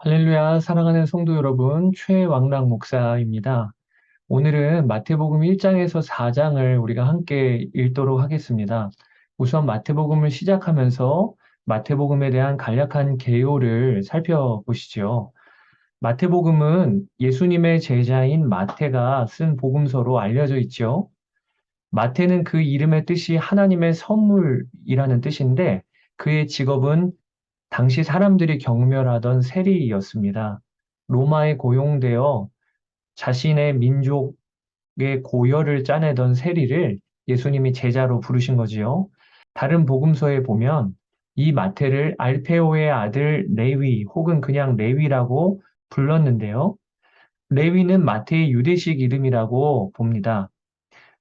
할렐루야, 사랑하는 성도 여러분, 최왕락 목사입니다. 오늘은 마태복음 1장에서 4장을 우리가 함께 읽도록 하겠습니다. 우선 마태복음을 시작하면서 마태복음에 대한 간략한 개요를 살펴보시죠. 마태복음은 예수님의 제자인 마태가 쓴 복음서로 알려져 있죠. 마태는 그 이름의 뜻이 하나님의 선물이라는 뜻인데 그의 직업은 당시 사람들이 경멸하던 세리였습니다. 로마에 고용되어 자신의 민족의 고열을 짜내던 세리를 예수님이 제자로 부르신 거지요. 다른 복음서에 보면 이 마태를 알페오의 아들 레위 혹은 그냥 레위라고 불렀는데요. 레위는 마태의 유대식 이름이라고 봅니다.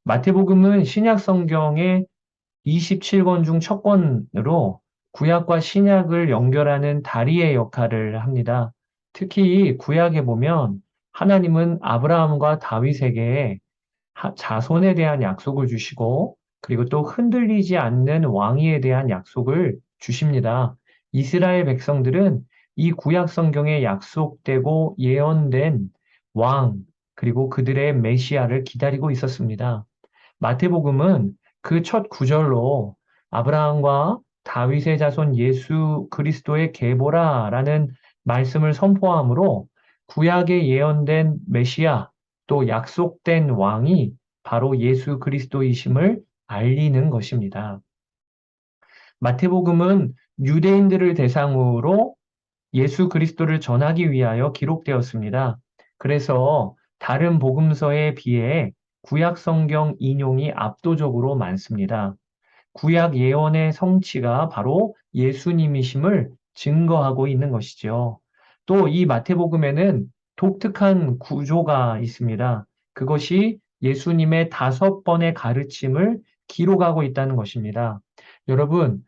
마태복음은 신약 성경의 27권 중 첫 권으로 구약과 신약을 연결하는 다리의 역할을 합니다. 특히 구약에 보면 하나님은 아브라함과 다윗에게 자손에 대한 약속을 주시고 그리고 또 흔들리지 않는 왕위에 대한 약속을 주십니다. 이스라엘 백성들은 이 구약 성경에 약속되고 예언된 왕 그리고 그들의 메시아를 기다리고 있었습니다. 마태복음은 그 첫 구절로 아브라함과 다윗의 자손 예수 그리스도의 계보라라는 말씀을 선포하므로 구약에 예언된 메시아 또 약속된 왕이 바로 예수 그리스도이심을 알리는 것입니다. 마태복음은 유대인들을 대상으로 예수 그리스도를 전하기 위하여 기록되었습니다. 그래서 다른 복음서에 비해 구약 성경 인용이 압도적으로 많습니다. 구약 예언의 성취가 바로 예수님이심을 증거하고 있는 것이죠. 또 이 마태복음에는 독특한 구조가 있습니다. 그것이 예수님의 5번의 가르침을 기록하고 있다는 것입니다. 여러분,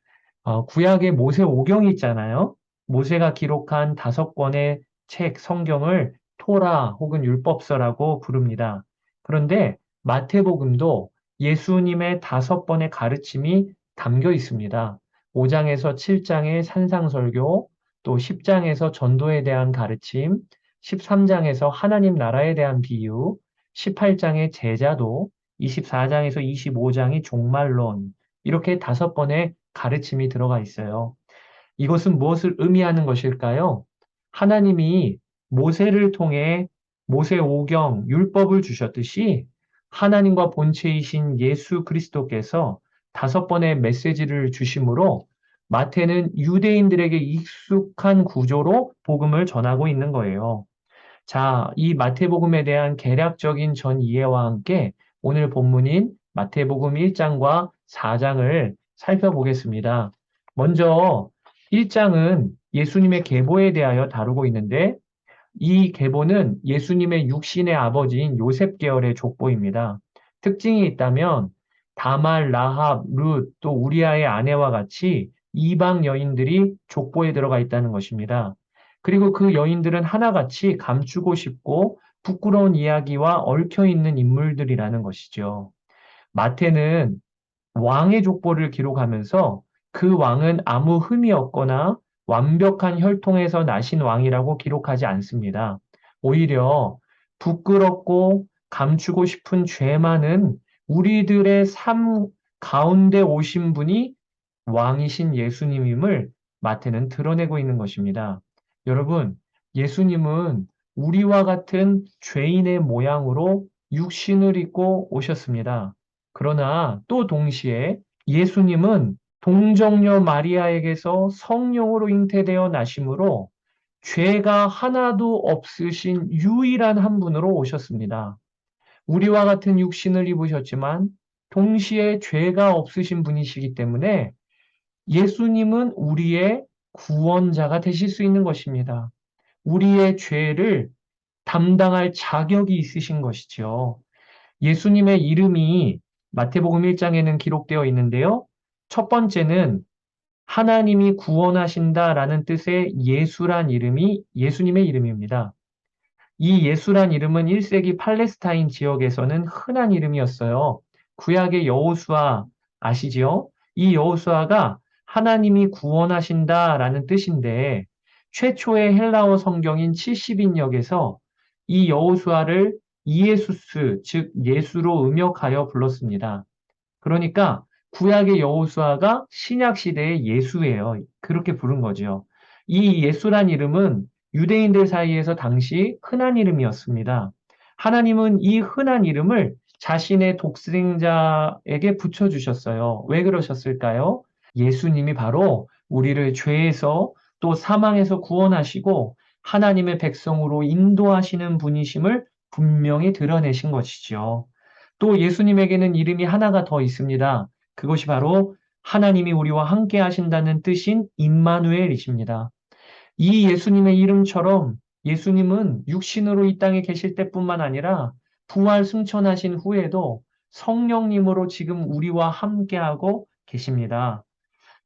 구약에 모세오경이 있잖아요. 모세가 기록한 5권의 책, 성경을 토라 혹은 율법서라고 부릅니다. 그런데 마태복음도 예수님의 5번의 가르침이 담겨 있습니다. 5장에서 7장의 산상설교, 또 10장에서 전도에 대한 가르침, 13장에서 하나님 나라에 대한 비유, 18장의 제자도, 24장에서 25장이 종말론, 이렇게 5번의 가르침이 들어가 있어요. 이것은 무엇을 의미하는 것일까요? 하나님이 모세를 통해 모세 오경, 율법을 주셨듯이 하나님과 본체이신 예수 그리스도께서 5번의 메시지를 주심으로 마태는 유대인들에게 익숙한 구조로 복음을 전하고 있는 거예요. 자, 이 마태복음에 대한 개략적인 전 이해와 함께 오늘 본문인 마태복음 1장과 4장을 살펴보겠습니다. 먼저 1장은 예수님의 계보에 대하여 다루고 있는데 이 계보는 예수님의 육신의 아버지인 요셉 계열의 족보입니다. 특징이 있다면 다말, 라합, 룻, 또 우리아의 아내와 같이 이방 여인들이 족보에 들어가 있다는 것입니다. 그리고 그 여인들은 하나같이 감추고 싶고 부끄러운 이야기와 얽혀 있는 인물들이라는 것이죠. 마태는 왕의 족보를 기록하면서 그 왕은 아무 흠이 없거나 완벽한 혈통에서 나신 왕이라고 기록하지 않습니다. 오히려 부끄럽고 감추고 싶은 죄 많은 우리들의 삶 가운데 오신 분이 왕이신 예수님임을 마태는 드러내고 있는 것입니다. 여러분, 예수님은 우리와 같은 죄인의 모양으로 육신을 입고 오셨습니다. 그러나 또 동시에 예수님은 동정녀 마리아에게서 성령으로 잉태되어 나심으로 죄가 하나도 없으신 유일한 한 분으로 오셨습니다. 우리와 같은 육신을 입으셨지만 동시에 죄가 없으신 분이시기 때문에 예수님은 우리의 구원자가 되실 수 있는 것입니다. 우리의 죄를 담당할 자격이 있으신 것이죠. 예수님의 이름이 마태복음 1장에는 기록되어 있는데요. 첫 번째는 하나님이 구원하신다라는 뜻의 예수란 이름이 예수님의 이름입니다. 이 예수란 이름은 1세기 팔레스타인 지역에서는 흔한 이름이었어요. 구약의 여호수아 아시지요? 이 여호수아가 하나님이 구원하신다라는 뜻인데 최초의 헬라어 성경인 70인역에서 이 여호수아를 이에수스, 즉 예수로 음역하여 불렀습니다. 그러니까 구약의 여호수아가 신약 시대의 예수예요. 그렇게 부른 거죠. 이 예수란 이름은 유대인들 사이에서 당시 흔한 이름이었습니다. 하나님은 이 흔한 이름을 자신의 독생자에게 붙여주셨어요. 왜 그러셨을까요? 예수님이 바로 우리를 죄에서 또 사망에서 구원하시고 하나님의 백성으로 인도하시는 분이심을 분명히 드러내신 것이죠. 또 예수님에게는 이름이 하나가 더 있습니다. 그것이 바로 하나님이 우리와 함께 하신다는 뜻인 임마누엘이십니다. 이 예수님의 이름처럼 예수님은 육신으로 이 땅에 계실 때뿐만 아니라 부활 승천하신 후에도 성령님으로 지금 우리와 함께하고 계십니다.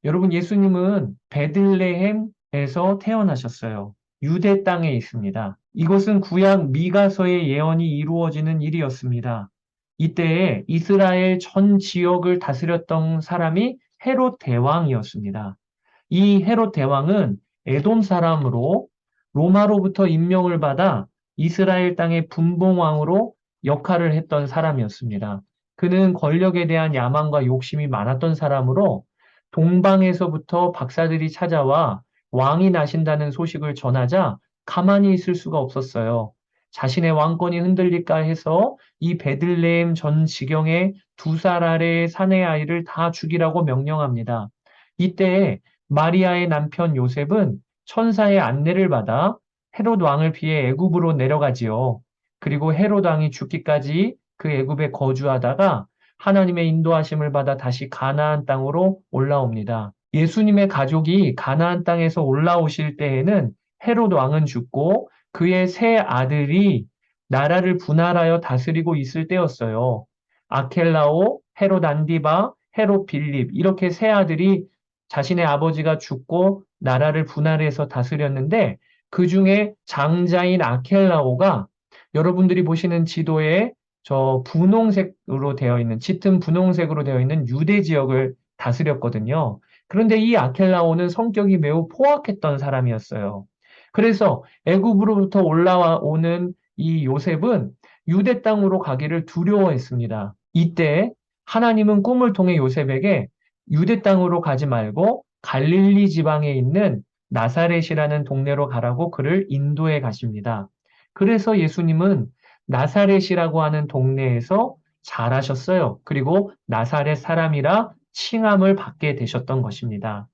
여러분, 예수님은 베들레헴에서 태어나셨어요. 유대 땅에 있습니다. 이것은 구약 미가서의 예언이 이루어지는 일이었습니다. 이때에 이스라엘 전 지역을 다스렸던 사람이 헤롯 대왕이었습니다. 이 헤롯 대왕은 에돔 사람으로 로마로부터 임명을 받아 이스라엘 땅의 분봉왕으로 역할을 했던 사람이었습니다. 그는 권력에 대한 야망과 욕심이 많았던 사람으로 동방에서부터 박사들이 찾아와 왕이 나신다는 소식을 전하자 가만히 있을 수가 없었어요. 자신의 왕권이 흔들릴까 해서 이 베들레헴 전 지경의 2살 아래의 사내 아이를 다 죽이라고 명령합니다. 이때 마리아의 남편 요셉은 천사의 안내를 받아 헤롯 왕을 피해 애굽으로 내려가지요. 그리고 헤롯 왕이 죽기까지 그 애굽에 거주하다가 하나님의 인도하심을 받아 다시 가나안 땅으로 올라옵니다. 예수님의 가족이 가나안 땅에서 올라오실 때에는 헤롯 왕은 죽고 그의 세 아들이 나라를 분할하여 다스리고 있을 때였어요. 아켈라오, 헤롯 안디바, 헤롯 빌립 이렇게 세 아들이 자신의 아버지가 죽고 나라를 분할해서 다스렸는데 그 중에 장자인 아켈라오가 여러분들이 보시는 지도에 저 분홍색으로 되어 있는 짙은 분홍색으로 되어 있는 유대 지역을 다스렸거든요. 그런데 이 아켈라오는 성격이 매우 포악했던 사람이었어요. 그래서 애굽으로부터 올라오는 이 요셉은 유대 땅으로 가기를 두려워했습니다. 이때 하나님은 꿈을 통해 요셉에게 유대 땅으로 가지 말고 갈릴리 지방에 있는 나사렛이라는 동네로 가라고 그를 인도해 가십니다. 그래서 예수님은 나사렛이라고 하는 동네에서 자라셨어요. 그리고 나사렛 사람이라 칭함을 받게 되셨던 것입니다.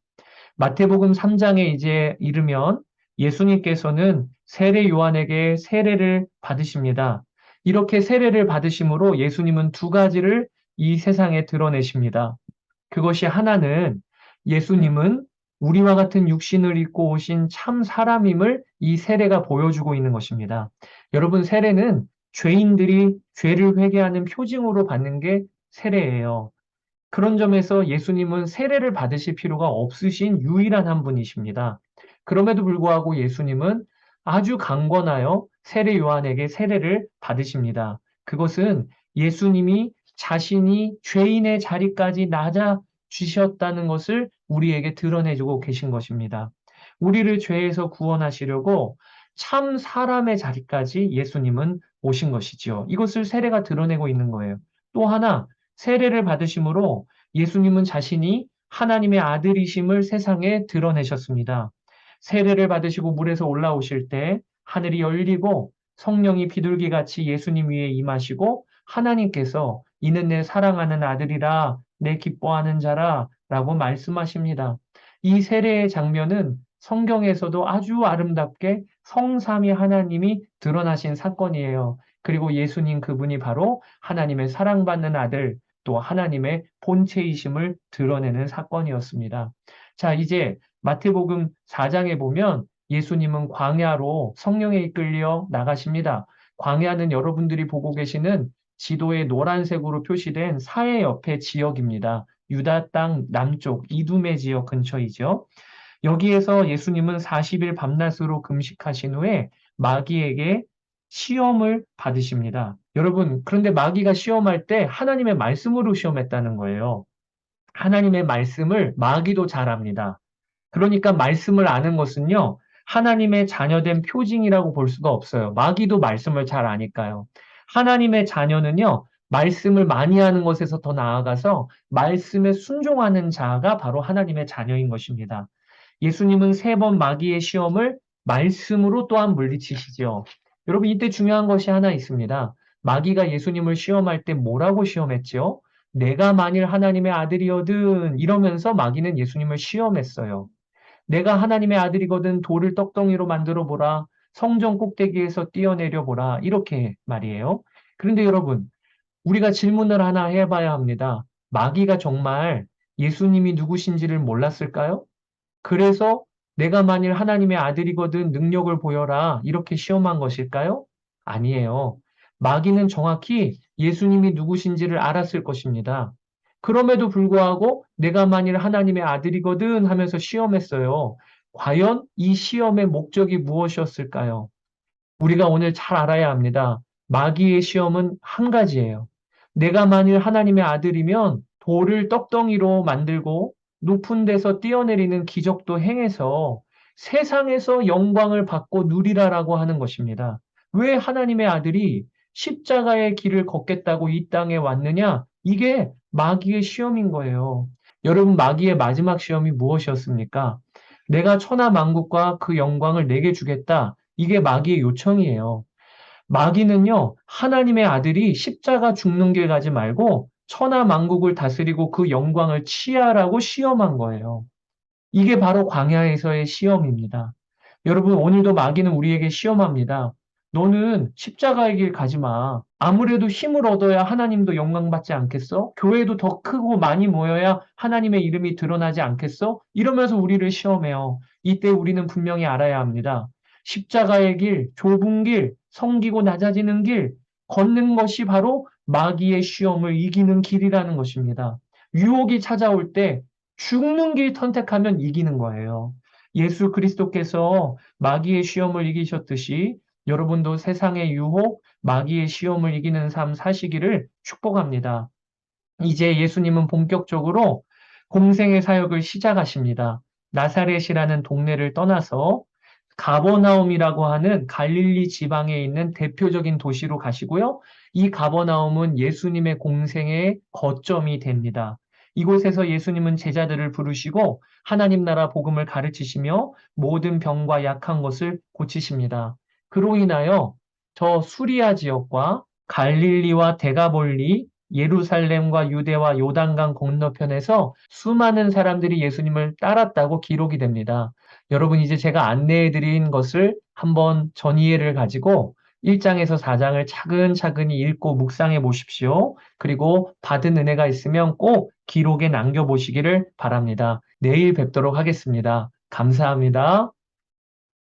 마태복음 3장에 이제 이르면 예수님께서는 세례 요한에게 세례를 받으십니다. 이렇게 세례를 받으심으로 예수님은 두 가지를 이 세상에 드러내십니다. 그것이 하나는 예수님은 우리와 같은 육신을 입고 오신 참 사람임을 이 세례가 보여주고 있는 것입니다. 여러분, 세례는 죄인들이 죄를 회개하는 표징으로 받는 게 세례예요. 그런 점에서 예수님은 세례를 받으실 필요가 없으신 유일한 한 분이십니다. 그럼에도 불구하고 예수님은 아주 강권하여 세례 요한에게 세례를 받으십니다. 그것은 예수님이 자신이 죄인의 자리까지 낮아 주셨다는 것을 우리에게 드러내주고 계신 것입니다. 우리를 죄에서 구원하시려고 참 사람의 자리까지 예수님은 오신 것이지요. 이것을 세례가 드러내고 있는 거예요. 또 하나, 세례를 받으심으로 예수님은 자신이 하나님의 아들이심을 세상에 드러내셨습니다. 세례를 받으시고 물에서 올라오실 때 하늘이 열리고 성령이 비둘기같이 예수님 위에 임하시고 하나님께서 이는 내 사랑하는 아들이라 내 기뻐하는 자라 라고 말씀하십니다. 이 세례의 장면은 성경에서도 아주 아름답게 성삼위 하나님이 드러나신 사건이에요. 그리고 예수님 그분이 바로 하나님의 사랑받는 아들, 또 하나님의 본체이심을 드러내는 사건이었습니다. 자, 이제 마태복음 4장에 보면 예수님은 광야로 성령에 이끌려 나가십니다. 광야는 여러분들이 보고 계시는 지도에 노란색으로 표시된 사해 옆의 지역입니다. 유다 땅 남쪽 이두메 지역 근처이죠. 여기에서 예수님은 40일 밤낮으로 금식하신 후에 마귀에게 시험을 받으십니다. 여러분, 그런데 마귀가 시험할 때 하나님의 말씀으로 시험했다는 거예요. 하나님의 말씀을 마귀도 잘 압니다. 그러니까 말씀을 아는 것은요, 하나님의 자녀된 표징이라고 볼 수가 없어요. 마귀도 말씀을 잘 아니까요. 하나님의 자녀는요, 말씀을 많이 하는 것에서 더 나아가서 말씀에 순종하는 자가 바로 하나님의 자녀인 것입니다. 예수님은 3번 마귀의 시험을 말씀으로 또한 물리치시죠. 여러분, 이때 중요한 것이 하나 있습니다. 마귀가 예수님을 시험할 때 뭐라고 시험했죠? 내가 만일 하나님의 아들이거든 이러면서 마귀는 예수님을 시험했어요. 내가 하나님의 아들이거든 돌을 떡덩이로 만들어 보라. 성전 꼭대기에서 뛰어내려 보라. 이렇게 말이에요. 그런데 여러분, 우리가 질문을 하나 해봐야 합니다. 마귀가 정말 예수님이 누구신지를 몰랐을까요? 그래서 내가 만일 하나님의 아들이거든 능력을 보여라. 이렇게 시험한 것일까요? 아니에요. 마귀는 정확히 예수님이 누구신지를 알았을 것입니다. 그럼에도 불구하고 내가 만일 하나님의 아들이거든 하면서 시험했어요. 과연 이 시험의 목적이 무엇이었을까요? 우리가 오늘 잘 알아야 합니다. 마귀의 시험은 한 가지예요. 내가 만일 하나님의 아들이면 돌을 떡덩이로 만들고 높은 데서 뛰어내리는 기적도 행해서 세상에서 영광을 받고 누리라라고 하는 것입니다. 왜 하나님의 아들이 십자가의 길을 걷겠다고 이 땅에 왔느냐? 이게 마귀의 시험인 거예요. 여러분, 마귀의 마지막 시험이 무엇이었습니까? 내가 천하 만국과 그 영광을 내게 주겠다. 이게 마귀의 요청이에요. 마귀는요, 하나님의 아들이 십자가 죽는 길 가지 말고 천하 만국을 다스리고 그 영광을 취하라고 시험한 거예요. 이게 바로 광야에서의 시험입니다. 여러분, 오늘도 마귀는 우리에게 시험합니다. 너는 십자가의 길 가지 마. 아무래도 힘을 얻어야 하나님도 영광 받지 않겠어? 교회도 더 크고 많이 모여야 하나님의 이름이 드러나지 않겠어? 이러면서 우리를 시험해요. 이때 우리는 분명히 알아야 합니다. 십자가의 길, 좁은 길, 성기고 낮아지는 길, 걷는 것이 바로 마귀의 시험을 이기는 길이라는 것입니다. 유혹이 찾아올 때 죽는 길 선택하면 이기는 거예요. 예수 그리스도께서 마귀의 시험을 이기셨듯이 여러분도 세상의 유혹, 마귀의 시험을 이기는 삶 사시기를 축복합니다. 이제 예수님은 본격적으로 공생의 사역을 시작하십니다. 나사렛이라는 동네를 떠나서 가버나움이라고 하는 갈릴리 지방에 있는 대표적인 도시로 가시고요. 이 가버나움은 예수님의 공생의 거점이 됩니다. 이곳에서 예수님은 제자들을 부르시고 하나님 나라 복음을 가르치시며 모든 병과 약한 것을 고치십니다. 그로 인하여 저 수리아 지역과 갈릴리와 데가볼리, 예루살렘과 유대와 요단강 건너편에서 수많은 사람들이 예수님을 따랐다고 기록이 됩니다. 여러분, 이제 제가 안내해 드린 것을 한번 전이해를 가지고 1장에서 4장을 차근차근히 읽고 묵상해 보십시오. 그리고 받은 은혜가 있으면 꼭 기록에 남겨 보시기를 바랍니다. 내일 뵙도록 하겠습니다. 감사합니다.